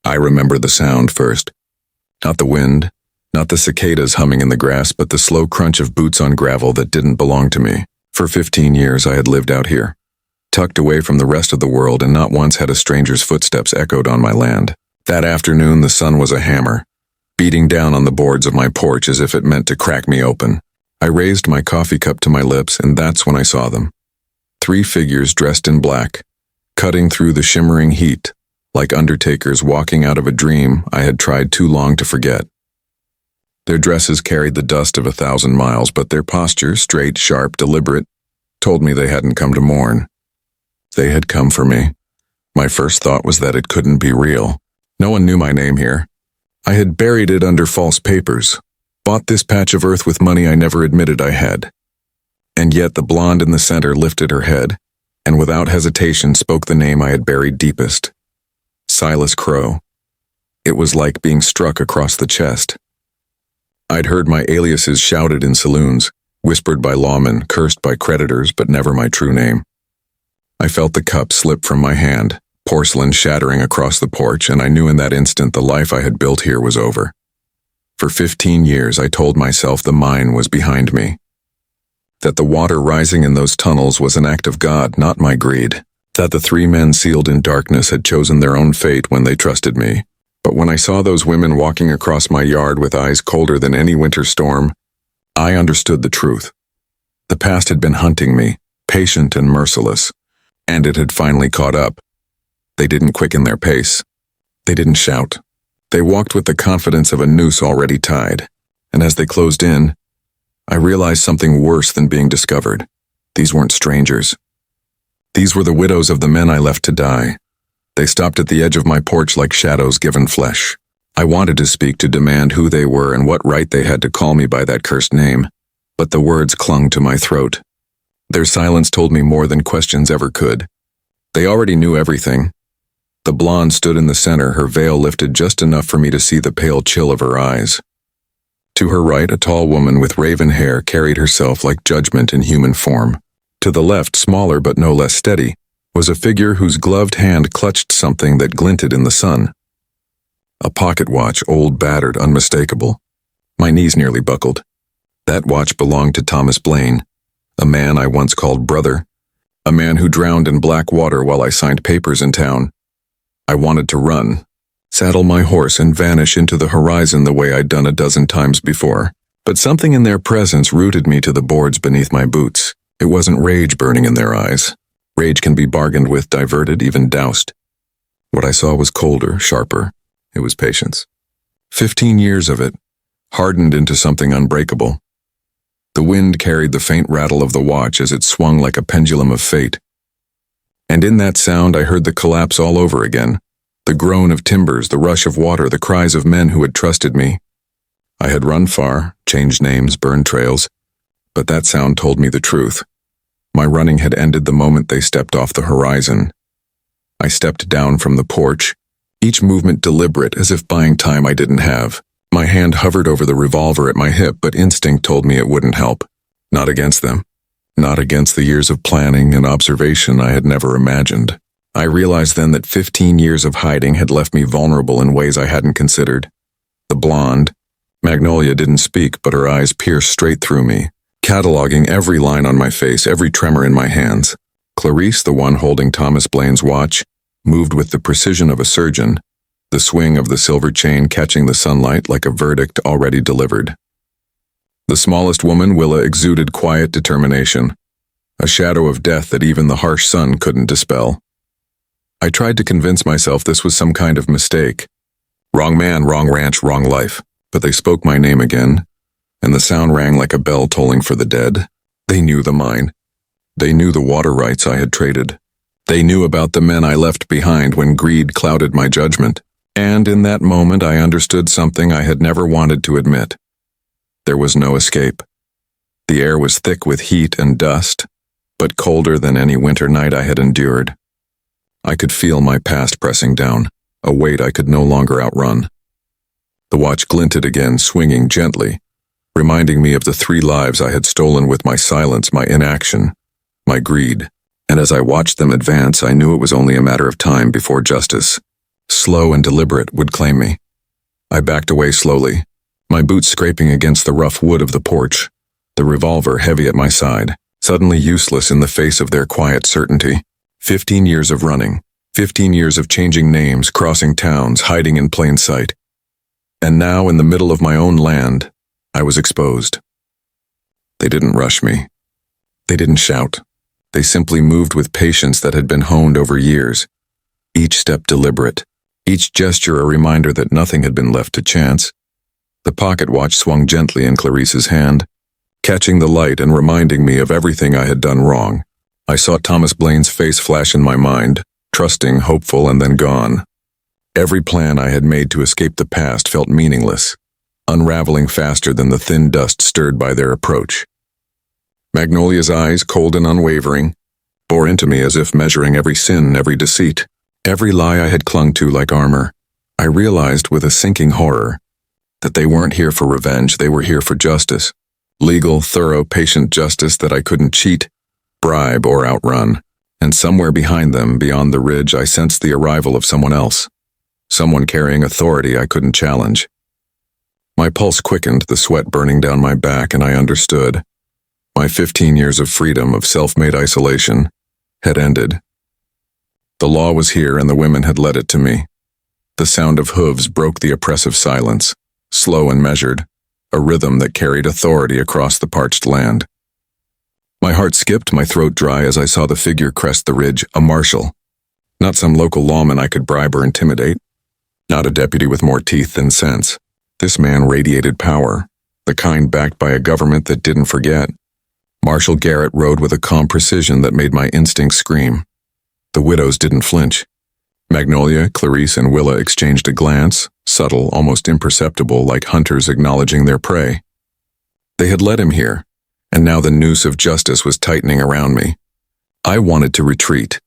I remember the sound first. Not the wind, not the cicadas humming in the grass, but the slow crunch of boots on gravel that didn't belong to me. For 15 years I had lived out here, tucked away from the rest of the world, and not once had a stranger's footsteps echoed on my land. That afternoon the sun was a hammer, beating down on the boards of my porch as if it meant to crack me open. I raised my coffee cup to my lips, and that's when I saw them. 3 figures dressed in black, cutting through the shimmering heat, like undertakers walking out of a dream I had tried too long to forget. Their dresses carried the dust of 1,000 miles, but their posture, straight, sharp, deliberate, told me they hadn't come to mourn. They had come for me. My first thought was that it couldn't be real. No one knew my name here. I had buried it under false papers, bought this patch of earth with money I never admitted I had. And yet the blonde in the center lifted her head, and without hesitation spoke the name I had buried deepest. Silas Crow. It was like being struck across the chest. I'd heard my aliases shouted in saloons, whispered by lawmen, cursed by creditors, but never my true name. I felt the cup slip from my hand, porcelain shattering across the porch, and I knew in that instant the life I had built here was over. For 15 years I told myself the mine was behind me, that the water rising in those tunnels was an act of God, not my greed, that the 3 men sealed in darkness had chosen their own fate when they trusted me. But when I saw those women walking across my yard with eyes colder than any winter storm, I understood the truth. The past had been hunting me, patient and merciless, and it had finally caught up. They didn't quicken their pace. They didn't shout. They walked with the confidence of a noose already tied, and as they closed in, I realized something worse than being discovered. These weren't strangers. These were the widows of the men I left to die. They stopped at the edge of my porch like shadows given flesh. I wanted to speak, to demand who they were and what right they had to call me by that cursed name, but the words clung to my throat. Their silence told me more than questions ever could. They already knew everything. The blonde stood in the center, her veil lifted just enough for me to see the pale chill of her eyes. To her right, a tall woman with raven hair carried herself like judgment in human form. To the left, smaller but no less steady, was a figure whose gloved hand clutched something that glinted in the sun. A pocket watch, old, battered, unmistakable. My knees nearly buckled. That watch belonged to Thomas Blaine, a man I once called brother, a man who drowned in black water while I signed papers in town. I wanted to run, saddle my horse and vanish into the horizon the way I'd done a dozen times before. But something in their presence rooted me to the boards beneath my boots. It wasn't rage burning in their eyes. Rage can be bargained with, diverted, even doused. What I saw was colder, sharper. It was patience. 15 years of it, hardened into something unbreakable. The wind carried the faint rattle of the watch as it swung like a pendulum of fate. And in that sound I heard the collapse all over again. The groan of timbers, the rush of water, the cries of men who had trusted me. I had run far, changed names, burned trails, but that sound told me the truth. My running had ended the moment they stepped off the horizon. I stepped down from the porch, each movement deliberate, as if buying time I didn't have. My hand hovered over the revolver at my hip, but instinct told me it wouldn't help. Not against them. Not against the years of planning and observation I had never imagined. I realized then that 15 years of hiding had left me vulnerable in ways I hadn't considered. The blonde, Magnolia, didn't speak, but her eyes pierced straight through me, cataloging every line on my face, every tremor in my hands. Clarice, the one holding Thomas Blaine's watch, moved with the precision of a surgeon, the swing of the silver chain catching the sunlight like a verdict already delivered. The smallest woman, Willa, exuded quiet determination, a shadow of death that even the harsh sun couldn't dispel. I tried to convince myself this was some kind of mistake. Wrong man, wrong ranch, wrong life. But they spoke my name again, and the sound rang like a bell tolling for the dead. They knew the mine. They knew the water rights I had traded. They knew about the men I left behind when greed clouded my judgment. And in that moment I understood something I had never wanted to admit. There was no escape. The air was thick with heat and dust, but colder than any winter night I had endured. I could feel my past pressing down, a weight I could no longer outrun. The watch glinted again, swinging gently, reminding me of the 3 lives I had stolen with my silence, my inaction, my greed. And as I watched them advance, I knew it was only a matter of time before justice, slow and deliberate, would claim me. I backed away slowly, my boots scraping against the rough wood of the porch, the revolver heavy at my side, suddenly useless in the face of their quiet certainty. 15 years of running, 15 years of changing names, crossing towns, hiding in plain sight. And now, in the middle of my own land, I was exposed. They didn't rush me. They didn't shout. They simply moved with patience that had been honed over years, each step deliberate, each gesture a reminder that nothing had been left to chance. The pocket watch swung gently in Clarice's hand, catching the light and reminding me of everything I had done wrong. I saw Thomas Blaine's face flash in my mind, trusting, hopeful, and then gone. Every plan I had made to escape the past felt meaningless, unraveling faster than the thin dust stirred by their approach. Magnolia's eyes, cold and unwavering, bore into me as if measuring every sin, every deceit, every lie I had clung to like armor. I realized with a sinking horror that they weren't here for revenge, they were here for justice. Legal, thorough, patient justice that I couldn't cheat, bribe, or outrun. And somewhere behind them, beyond the ridge, I sensed the arrival of someone else. Someone carrying authority I couldn't challenge. My pulse quickened, the sweat burning down my back, and I understood. My 15 years of freedom, of self-made isolation, had ended. The law was here, and the women had led it to me. The sound of hooves broke the oppressive silence, slow and measured, a rhythm that carried authority across the parched land. My heart skipped, my throat dry as I saw the figure crest the ridge, a marshal. Not some local lawman I could bribe or intimidate. Not a deputy with more teeth than sense. This man radiated power, the kind backed by a government that didn't forget. Marshal Garrett rode with a calm precision that made my instincts scream. The widows didn't flinch. Magnolia, Clarice, and Willa exchanged a glance, subtle, almost imperceptible, like hunters acknowledging their prey. They had led him here, and now the noose of justice was tightening around me. I wanted to retreat,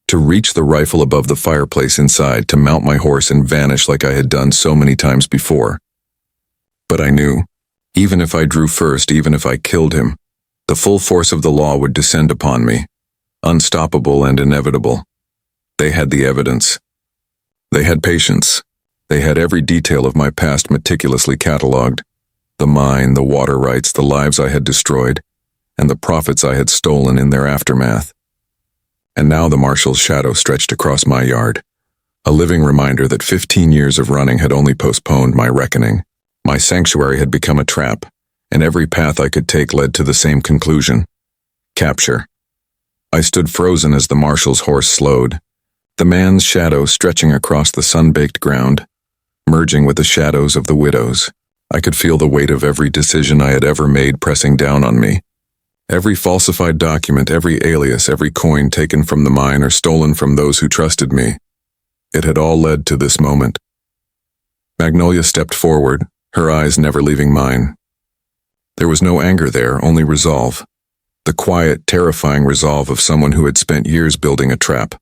to reach the rifle above the fireplace inside, to mount my horse and vanish like I had done so many times before. But I knew, even if I drew first, even if I killed him, the full force of the law would descend upon me, unstoppable and inevitable. They had the evidence. They had patience. They had every detail of my past meticulously catalogued. The mine, the water rights, the lives I had destroyed, and the profits I had stolen in their aftermath. And now the marshal's shadow stretched across my yard, a living reminder that 15 years of running had only postponed my reckoning. My sanctuary had become a trap, and every path I could take led to the same conclusion: capture. I stood frozen as the marshal's horse slowed, the man's shadow stretching across the sun-baked ground, merging with the shadows of the widows. I could feel the weight of every decision I had ever made pressing down on me. Every falsified document, every alias, every coin taken from the mine or stolen from those who trusted me. It had all led to this moment. Magnolia stepped forward, her eyes never leaving mine. There was no anger there, only resolve. The quiet, terrifying resolve of someone who had spent years building a trap.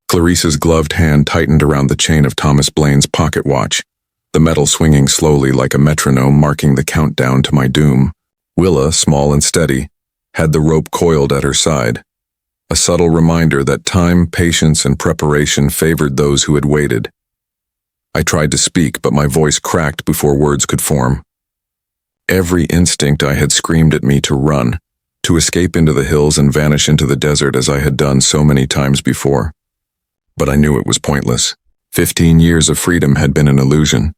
Clarice's gloved hand tightened around the chain of Thomas Blaine's pocket watch, the metal swinging slowly like a metronome marking the countdown to my doom. Willa, small and steady, had the rope coiled at her side, a subtle reminder that time, patience, and preparation favored those who had waited. I tried to speak, but my voice cracked before words could form. Every instinct I had screamed at me to run, to escape into the hills and vanish into the desert as I had done so many times before. But I knew it was pointless. 15 years of freedom had been an illusion.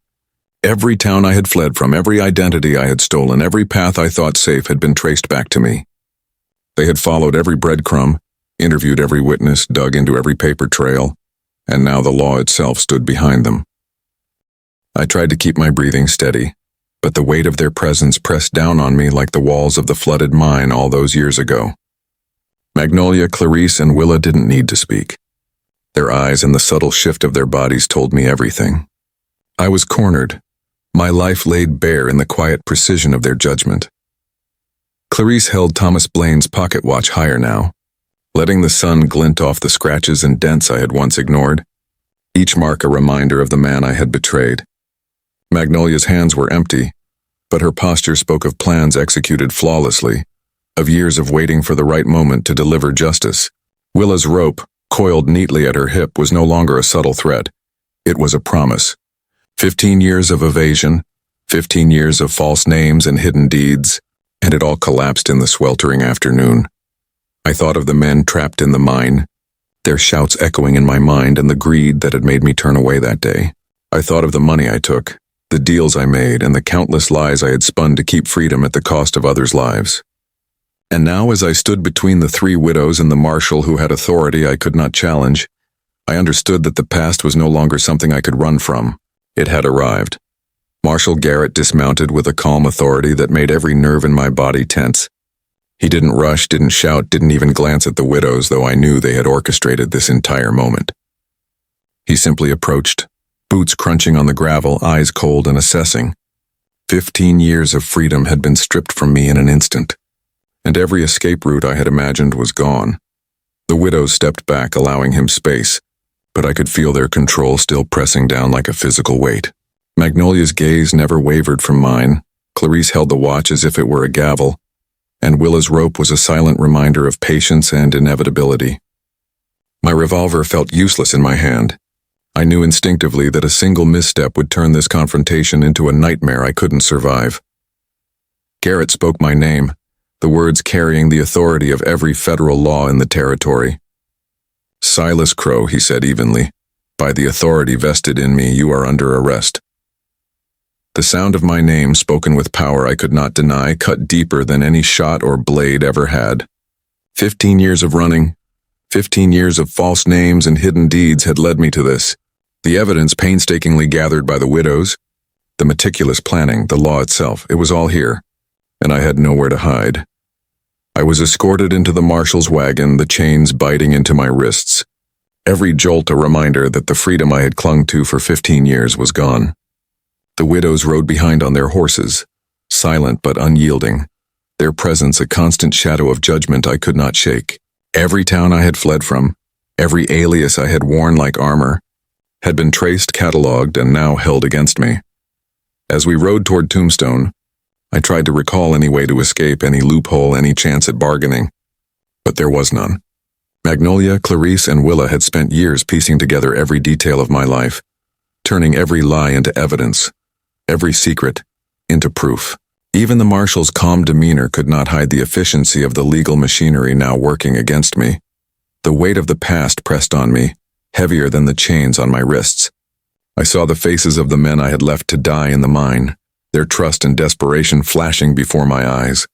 Every town I had fled from, every identity I had stolen, every path I thought safe had been traced back to me. They had followed every breadcrumb, interviewed every witness, dug into every paper trail, and now the law itself stood behind them. I tried to keep my breathing steady, but the weight of their presence pressed down on me like the walls of the flooded mine all those years ago. Magnolia, Clarice, and Willa didn't need to speak. Their eyes and the subtle shift of their bodies told me everything. I was cornered, my life laid bare in the quiet precision of their judgment. Clarice held Thomas Blaine's pocket watch higher now, letting the sun glint off the scratches and dents I had once ignored, each mark a reminder of the man I had betrayed. Magnolia's hands were empty, but her posture spoke of plans executed flawlessly, of years of waiting for the right moment to deliver justice. Willa's rope, coiled neatly at her hip, was no longer a subtle threat. It was a promise. 15 years of evasion, 15 years of false names and hidden deeds, and it all collapsed in the sweltering afternoon. I thought of the men trapped in the mine, their shouts echoing in my mind, and the greed that had made me turn away that day. I thought of the money I took, the deals I made, and the countless lies I had spun to keep freedom at the cost of others' lives. And now, as I stood between the three widows and the marshal who had authority I could not challenge, I understood that the past was no longer something I could run from. It had arrived. Marshal Garrett dismounted with a calm authority that made every nerve in my body tense. He didn't rush, didn't shout, didn't even glance at the widows, though I knew they had orchestrated this entire moment. He simply approached, boots crunching on the gravel, eyes cold and assessing. 15 years of freedom had been stripped from me in an instant, and every escape route I had imagined was gone. The widows stepped back, allowing him space, but I could feel their control still pressing down like a physical weight. Magnolia's gaze never wavered from mine. Clarice held the watch as if it were a gavel, and Willa's rope was a silent reminder of patience and inevitability. My revolver felt useless in my hand. I knew instinctively that a single misstep would turn this confrontation into a nightmare I couldn't survive. Garrett spoke my name, the words carrying the authority of every federal law in the territory. "Silas Crow," he said evenly. "By the authority vested in me, you are under arrest." The sound of my name, spoken with power I could not deny, cut deeper than any shot or blade ever had. 15 years of running, 15 years of false names and hidden deeds had led me to this. The evidence painstakingly gathered by the widows, the meticulous planning, the law itself, it was all here, and I had nowhere to hide. I was escorted into the marshal's wagon, the chains biting into my wrists. Every jolt a reminder that the freedom I had clung to for 15 years was gone. The widows rode behind on their horses, silent but unyielding, their presence a constant shadow of judgment I could not shake. Every town I had fled from, every alias I had worn like armor, had been traced, catalogued, and now held against me. As we rode toward Tombstone, I tried to recall any way to escape, any loophole, any chance at bargaining, but there was none. Magnolia, Clarice, and Willa had spent years piecing together every detail of my life, turning every lie into evidence, every secret into proof. Even the marshal's calm demeanor could not hide the efficiency of the legal machinery now working against me. The weight of the past pressed on me, heavier than the chains on my wrists. I saw the faces of the men I had left to die in the mine, their trust and desperation flashing before my eyes.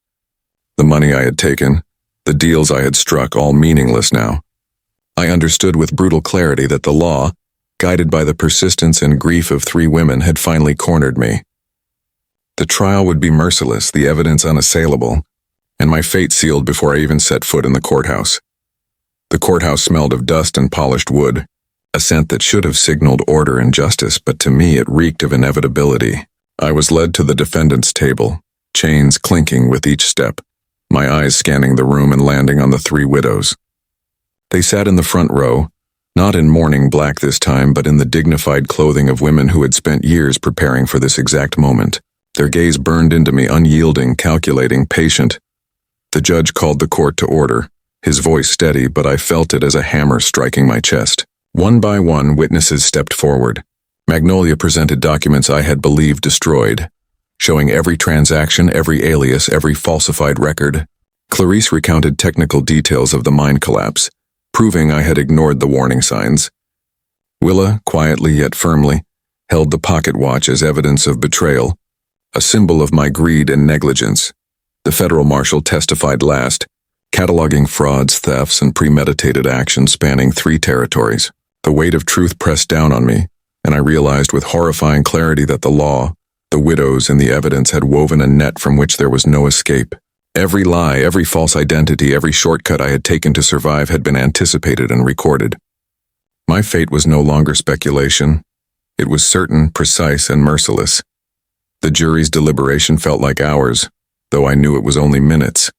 The money I had taken, the deals I had struck, all meaningless now. I understood with brutal clarity that the law, guided by the persistence and grief of three women, had finally cornered me. The trial would be merciless, the evidence unassailable, and my fate sealed before I even set foot in the courthouse. The courthouse smelled of dust and polished wood, a scent that should have signaled order and justice, but to me it reeked of inevitability. I was led to the defendant's table, chains clinking with each step, my eyes scanning the room and landing on the three widows. They sat in the front row, not in mourning black this time, but in the dignified clothing of women who had spent years preparing for this exact moment. Their gaze burned into me, unyielding, calculating, patient. The judge called the court to order, his voice steady, but I felt it as a hammer striking my chest. One by one, witnesses stepped forward. Magnolia presented documents I had believed destroyed, showing every transaction, every alias, every falsified record. Clarice recounted technical details of the mine collapse, proving I had ignored the warning signs. Willa, quietly yet firmly, held the pocket watch as evidence of betrayal, a symbol of my greed and negligence. The federal marshal testified last, cataloging frauds, thefts, and premeditated actions spanning 3 territories. The weight of truth pressed down on me, and I realized with horrifying clarity that the law, the widows, and the evidence had woven a net from which there was no escape. Every lie, every false identity, every shortcut I had taken to survive had been anticipated and recorded. My fate was no longer speculation. It was certain, precise, and merciless. The jury's deliberation felt like hours, though I knew it was only minutes.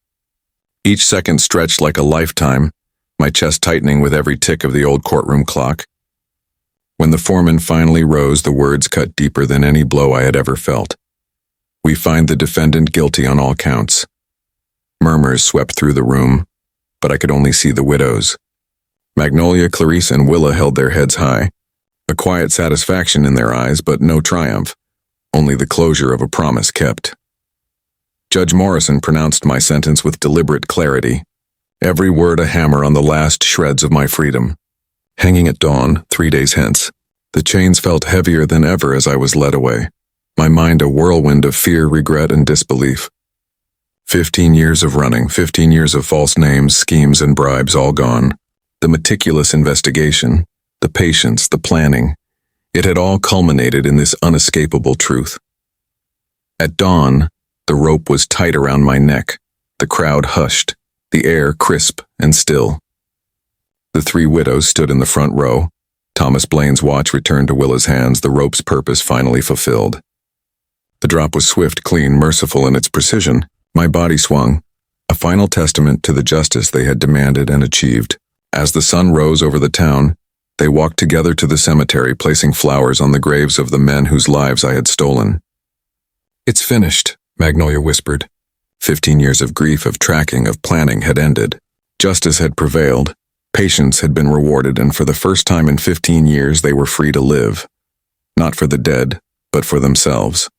Each second stretched like a lifetime, my chest tightening with every tick of the old courtroom clock. When the foreman finally rose, the words cut deeper than any blow I had ever felt. "We find the defendant guilty on all counts." Murmurs swept through the room, but I could only see the widows. Magnolia, Clarice, and Willa held their heads high, A quiet satisfaction in their eyes, but no triumph, only the closure of a promise kept. Judge Morrison pronounced my sentence with deliberate clarity, every word a hammer on the last shreds of my freedom. Hanging at dawn, 3 days hence, the chains felt heavier than ever as I was led away, my mind a whirlwind of fear, regret, and disbelief. 15 years of running, 15 years of false names, schemes, and bribes all gone. The meticulous investigation, the patience, the planning, it had all culminated in this unescapable truth. At dawn, the rope was tight around my neck, the crowd hushed, the air crisp and still. The 3 widows stood in the front row. Thomas Blaine's watch returned to Willa's hands, the rope's purpose finally fulfilled. The drop was swift, clean, merciful in its precision. My body swung, a final testament to the justice they had demanded and achieved. As the sun rose over the town, they walked together to the cemetery, placing flowers on the graves of the men whose lives I had stolen. "It's finished," Magnolia whispered. 15 years of grief, of tracking, of planning had ended. Justice had prevailed, patience had been rewarded, and for the first time in 15 years they were free to live. Not for the dead, but for themselves.